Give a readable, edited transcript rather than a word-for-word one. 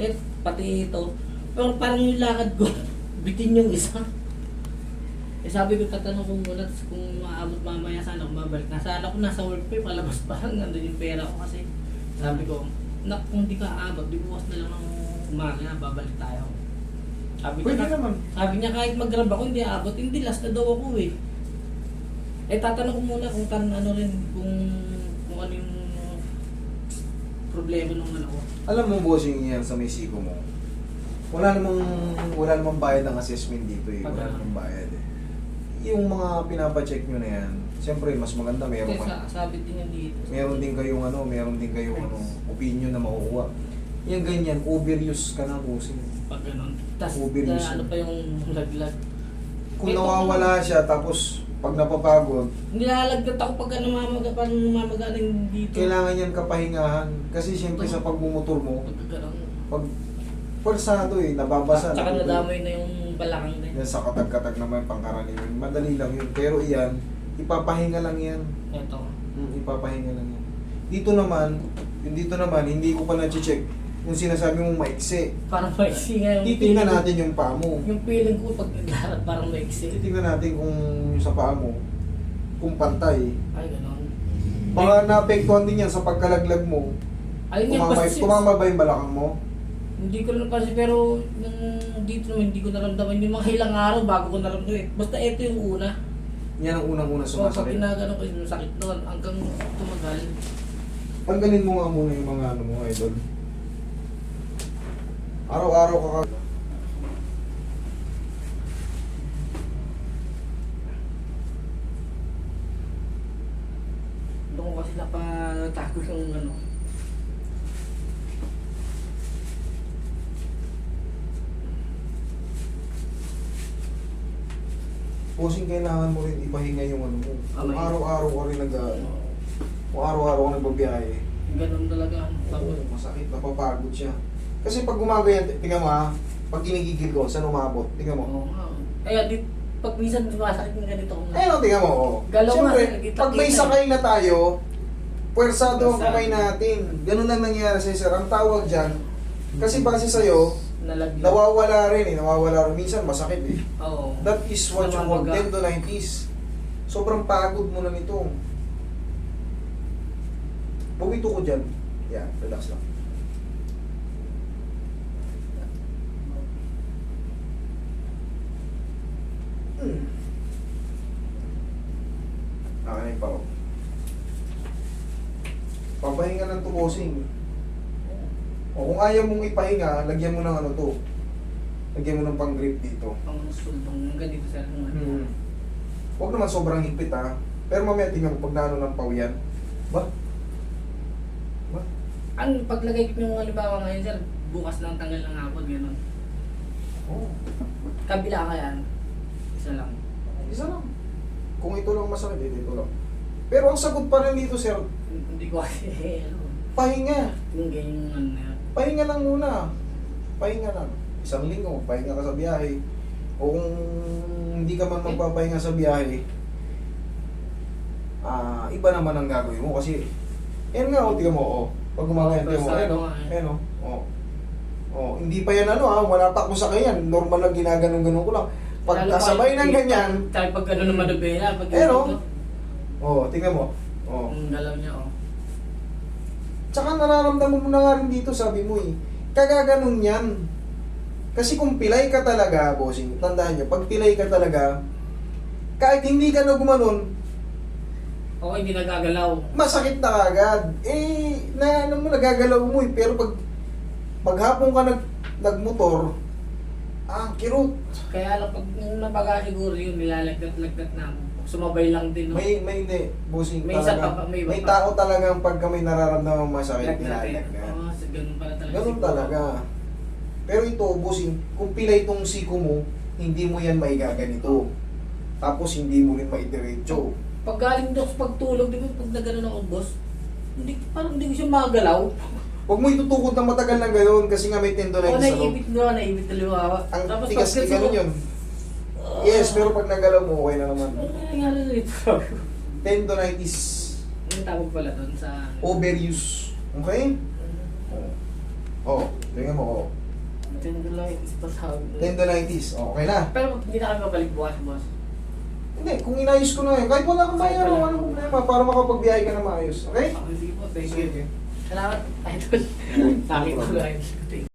Eh, pati ito. Pero parang yung lakad ko, bitin yung isa. Eh sabi ko, tatanong ko muna kung maabot mamaya sana kung mabalik. Nasaan ako, nasa work pay, palabas pa lang, nandun yung pera ko kasi. Sabi ko, kung di ka aabot, di bukas na lang ng umaga, babalik tayo. Pwede naman. Sabi niya kahit mag-grab ako, hindi aabot, hindi last na daw ako eh. Eh tatanong ko muna kung ano rin, kung ano yung problema ng ano ko. Alam mo, bossing yan sa may siko mo. Wala namang bayad ng assessment dito eh. Wala namang bayad eh. Yung mga pinapacheck nyo na yan, siyempre mas maganda meron Kasi ka. sabi din yan dito. Meron din kayong opinion na makukuha. Yan ganyan, overuse ka na bossing. Pag ganun. Tapos Overuse. ano pa yung laglag. Kung Ito, nawawala siya, tapos pag napapagod, nilalagdat ako pag namamagaling dito. kailangan yan kapahingahan. Kasi siyempre sa pagmumotor mo, Pag ganun. pag pwersado eh, nababasa. Tsaka nabubuo. nadamay na yung balakang din. Yan sa katag-katag naman pangkaraniwan. Madali lang yun. Pero iyan, ipapahinga lang yan. Ito. Ipapahinga lang yan. Dito naman, hindi ko pa na-check. Yung sinasabi mong maiksi. Parang maiksi nga yung Titignan feeling. natin yung paa mo. Yung feeling ko pag naglarap parang maiksi. Titignan natin kung sa paa mo, kung pantay. Ay, ganun. Baka naapektuhan din yan sa pagkalaglag mo. Ayun nga, Tumama ba yung balakang mo? hindi ko lang kasi pero nung dito naman hindi ko naramdaman yung mga ilang araw bago ko naramdaman. Basta ito yung una. Yan ang unang-una So pag sumasakit. ginagano ko yung sakit noon hanggang tumagal. Tanggalin mo nga muna yung mga ano mo, idol. Araw-araw ka Doon ko kasi napatago yung ano. Posing kailangan mo rin ipahinga yung ano mo. Kung Amay. araw-araw ka rin kung araw-araw ka nagbabiyahe, Ganun talaga. Tapos, masakit, napapagod siya. Kasi pag gumagayan, tingnan mo ha, pag kinigigil ko, saan umabot? Tingnan mo. oo nga. Kaya di, pag minsan sumasakit ng ganito ko. Ayun, tingnan mo. Oh. Galaw nga, Siyempre, nakikita- pag may sakay na tayo, puwersado ang Puwersado. kamay natin. Ganun lang nangyayari sa sir. Ang tawag dyan, kasi base sa'yo, Nalaglag. nawawala rin. Minsan masakit eh. Oo. That is what you call Namamaga. tendonitis. Sobrang pagod mo na nito. Bumito ko dyan. Yan, relax lang. Nakanig pa ako. Papahinga ng tubosing. O kung ayaw mong ipahinga, lagyan mo ng ano to. Lagyan mo ng pang-grip dito. Ang sultong ganito sa ano. Huwag naman sobrang higpit ha. Pero mamaya tingnan mo pag naano ng pawian. Ba? Ang paglagay ko yung halimbawa ngayon sir, bukas lang tanggal ng hapon, gano'n. Oo. Kabila ka yan. Isa lang. Isa lang. Kung ito lang masakit, ito lang. Pero ang sagot pa rin dito, sir, Hindi ko kasi ano. pahinga. Yung ganyan ano na yan. Pahinga lang muna. Pahinga lang. Isang linggo, pahinga ka sa biyahe. O kung hindi ka man magpapahinga sa biyahe, iba naman ang gagawin mo. Kasi, yan nga, tingnan mo, pag gumagaya, tingnan mo, hindi pa yan wala pa akong sakyan. Normal lang ginaganon-ganon ko lang. Pag Lalo kasabay pa- ng ganyan, Kahit pag gano'n naman na bela, pag Pero, ganito, tingnan mo. ang galaw niya, Tsaka nararamdaman mo na nga rin dito, sabi mo kagaganon yan. Kasi kung pilay ka talaga, bossing, tandaan nyo, pag pilay ka talaga, kahit hindi ka na gumanon, Oo, hindi nagagalaw. masakit na agad. Nagagalaw mo pero pag hapon ka nagmotor, kirot. Kaya lang pag nung nabaga siguro yung nilalagdat-lagdat na ako. Sumabay lang din. No? May hindi, bossing, May isa talaga. pa, may iba May pa. tao talagang pagka may nararamdaman masakit, Lagdat eh. nilalagyan. Oo, ganun pala talaga. Ganun siguro. talaga. Pero ito, bossing, kung pilay itong siko mo, hindi mo yan maigaganito. Tapos hindi mo rin maidiretso. Pag galing doon sa pagtulog, di ba pag nagano ako, boss, parang hindi ko siya magalaw. Huwag mo itutukod ng matagal ng gano'n kasi nga may O tendonitis sa loob. naibit na liwawa. Ang Tapos tigas pag ni gano'n yun. Yes, pero pag nagalaw mo, okay na naman. Ano nangyari na ito? Tendonitis, Yung tawag pala doon sa... overuse. Okay? Oh. Tingnan mo, oh. Tendonitis pa sabi. Tendonitis. Oh, okay na. Pero hindi na kami mabalik bukas, boss. Hindi, kung inayos ko na yun, kahit wala kang bayar, wala nang problema para makapagbiyahe ka na maayos. Okay? Okay, sige po. Thank Sige. you. Salamat, idol. Sabi ko lang.